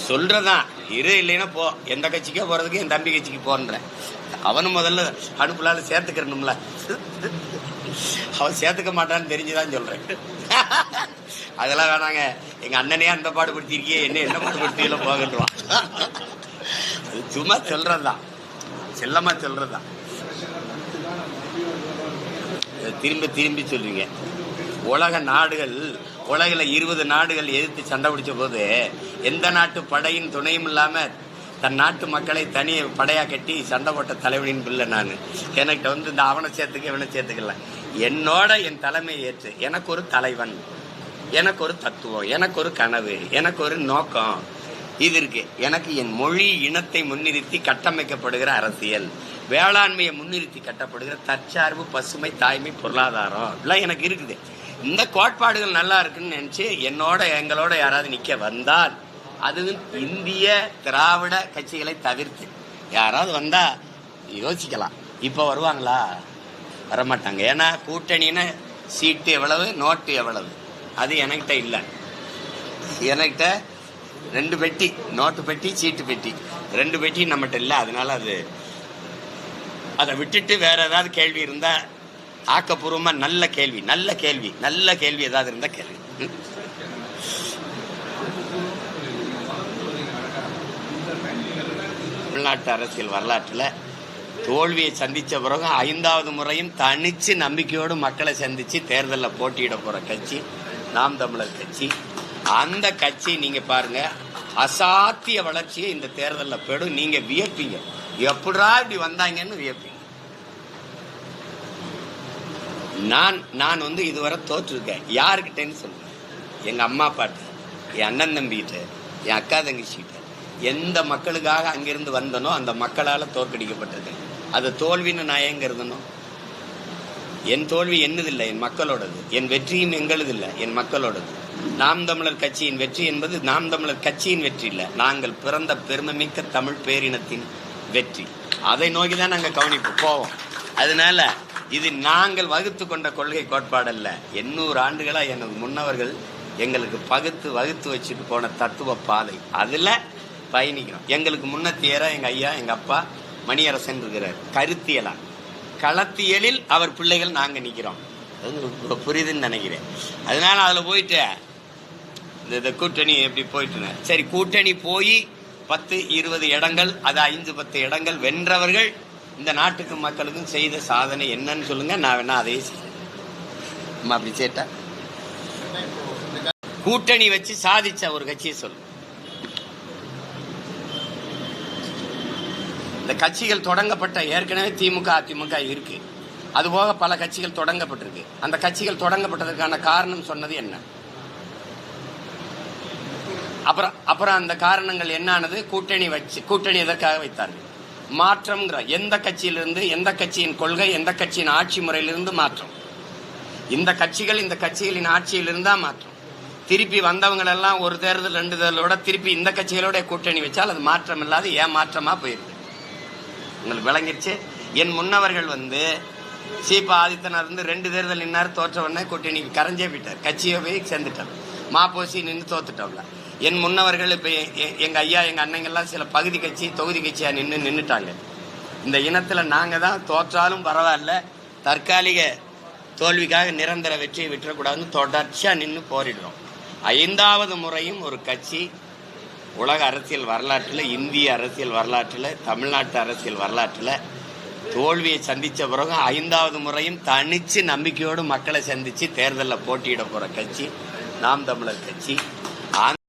சொல்றதான் இரு, இல்லைன்னா போ. எந்த கட்சிக்கோ போறதுக்கு என் தம்பி கட்சிக்கு போன்றேன். அவனும் முதல்ல அனுப்புலால சேர்த்துக்கிறணும்ல. அவன் சேர்த்துக்க மாட்டான்னு தெரிஞ்சுதான் சொல்றேன். அதெல்லாம் வேணாங்க, எங்க அண்ணனே அந்த பாடுபடுத்திருக்கியே, என்ன பாடுபடுத்தியெல்லாம் போகட்டுவான். அது சும்மா சொல்றதுதான், செல்லமா சொல்றதுதான். திரும்ப திரும்பி சொல்றீங்க. உலக நாடுகள், உலகில் 20 நாடுகள் எதிர்த்து சண்டை பிடிச்ச போது எந்த நாட்டு படையின் துணையும் இல்லாம தன் நாட்டு மக்களை தனி படையா கட்டி சண்டை போட்ட தலைவனின் பிள்ளை நான். எனக்கு இந்த அவனை சேர்த்துக்க இவனை சேர்த்துக்கல. என்னோட என் தலைமையை ஏற்று எனக்கு ஒரு தலைவன், எனக்கு ஒரு தத்துவம், எனக்கு ஒரு கனவு, எனக்கு ஒரு நோக்கம் இது இருக்கு. எனக்கு என் மொழி இனத்தை முன்னிறுத்தி கட்டமைக்கப்படுகிற அரசியல், வேளாண்மையை முன்னிறுத்தி கட்டப்படுகிற தற்சார்பு, பசுமை, தாய்மை, பொருளாதாரம் எல்லாம் எனக்கு இருக்குது. இந்த கோட்பாடுகள் நல்லா இருக்குன்னு நினைச்சு எங்களோட யாராவது நிக்க வந்தால், அதுவும் இந்திய திராவிட கட்சிகளை தவிர்த்து யாராவது வந்தா யோசிக்கலாம். இப்ப வருவாங்களா? வரமாட்டாங்க. ஏன்னா கூட்டணின்னு சீட்டு எவ்வளவு, நோட்டு எவ்வளவு, அது என்கிட்ட இல்லை. என்கிட்ட 2 பெட்டி, நோட்டு பெட்டி, சீட்டு பெட்டி, 2 பெட்டி நம்மகிட்ட இல்லை. அதனால அதை விட்டுட்டு வேற ஏதாவது கேள்வி இருந்தா, ஆக்கப்பூர்வமா நல்ல கேள்வி ஏதாவது இருந்தா கேள்வி. தமிழ்நாட்டு அரசியல் வரலாற்றுல தோல்வியை சந்திச்ச பிறகு 5வது முறையும் தனிச்சு நம்பிக்கையோடு மக்களை சந்திச்சு தேர்தலில் போட்டியிட போற கட்சி நாம் தமிழர் கட்சி. அந்த கட்சி நீங்க பாருங்க, அசாத்திய வளர்ச்சியை இந்த தேர்தலில் பெறும். நீங்க வியப்பீங்க, எப்படா இப்படி வந்தாங்கன்னு வியப்பீங்க. நான் இதுவரை தோற்றுருக்கேன். யாருக்கிட்டேன்னு சொல்லுவேன்? எங்க அம்மா அப்பாட்ட, என் அண்ணன் தம்பிகிட்ட, என் அக்கா தங்கச்சிக்கிட்ட. எந்த மக்களுக்காக அங்கிருந்து வந்தனோ அந்த மக்களால் தோற்கடிக்கப்பட்டிருக்கேன். அது தோல்வின்னு நான் ஏங்க இருந்தனும்? என் தோல்வி என்னதில்லை, என் மக்களோடது. என் வெற்றியும் எங்களது இல்லை, என் மக்களோடது. நாம் தமிழர் கட்சியின் வெற்றி என்பது நாம் தமிழர் கட்சியின் வெற்றி இல்லை, நாங்கள் பிறந்த பெருமைமிக்க தமிழ் பேரினத்தின் வெற்றி. அதை நோக்கிதான் நாங்கள் கவனிப்பு போவோம். அதனால இது நாங்கள் வகுத்து கொண்ட கொள்கை கோட்பாடு அல்ல. 800 ஆண்டுகளா எனது முன்னவர்கள் எங்களுக்கு வகுத்து வச்சுட்டு போன தத்துவ பாதை, அதுல பயணிக்கிறோம். எங்களுக்கு முன்னத்தியரா எங்க ஐயா, எங்க அப்பா மணியரசன் இருக்கிறார். கருத்தியலா, களத்தியலில் அவர் பிள்ளைகள் நாங்க நிக்கிறோம். புரியுதுன்னு நினைக்கிறேன். அதனால அதுல போயிட்டு இந்த கூட்டணி எப்படி போயிட்டு, சரி கூட்டணி போய் 10-20 இடங்கள், அது 5-10 இடங்கள் வென்றவர்கள் இந்த நாட்டுக்கு மக்களுக்கும் செய்த சாதனை என்னன்னு சொல்லுங்க. நான் வேணா அதையே செய்யணும். அப்படி சேட்டா கூட்டணி வச்சு சாதிச்ச ஒரு கட்சியை சொல்லு. இந்த கட்சிகள் தொடங்கப்பட்ட, ஏற்கனவே திமுக அதிமுக இருக்கு, அதுபோக பல கட்சிகள் தொடங்கப்பட்டிருக்கு. அந்த கட்சிகள் தொடங்கப்பட்டதற்கான காரணம் சொன்னது என்ன? அப்புறம் அந்த காரணங்கள் என்னானது? கூட்டணி எதற்காக வைத்தார்கள்? மாற்றம்ங்கிற எந்த கட்சியிலிருந்து, எந்த கட்சியின் கொள்கை, எந்த கட்சியின் ஆட்சி முறையிலிருந்து மாற்றம். இந்த கட்சிகளின் ஆட்சியில் இருந்தா மாற்றம். திருப்பி வந்தவங்களெல்லாம் ஒரு தேர்தல் 2 தேர்தலோட திருப்பி இந்த கட்சிகளோட கூட்டணி வச்சால் அது மாற்றம் இல்லாத ஏமாற்றமா போயிருக்கு. உங்களுக்கு விளங்கிருச்சு? என் முன்னவர்கள் சீபா ஆதித்தனார் 2 தேர்தல் நின்னார், தோற்ற உடனே கூட்டணிக்கு கரைஞ்சே போயிட்டார், கட்சியை போய் சேர்ந்துட்டார். மாப்போசி நின்று தோத்துட்டோம்ல. என் முன்னவர்கள் இப்ப எங்க ஐயா, எங்க அண்ணங்கள்லாம் சில பகுதி கட்சி, தொகுதி கட்சியா நின்றுட்டாங்க. இந்த இனத்துல நாங்க தான் தோற்றாலும் பரவாயில்ல, தற்காலிக தோல்விக்காக நிரந்தர வெற்றியை விட்டுறக்கூடாதுன்னு தொடர்ச்சியா நின்று போரிடுறோம். 5வது முறையும் ஒரு கட்சி உலக அரசியல் வரலாற்றுல, இந்திய அரசியல் வரலாற்றுல, தமிழ்நாட்டு அரசியல் வரலாற்றுல தோல்வியை சந்திச்ச பிறகு 5வது முறையும் தனிச்சு நம்பிக்கையோடு மக்களை சந்திச்சு தேர்தலில் போட்டியிட போற கட்சி நாம் தமிழர் கட்சி.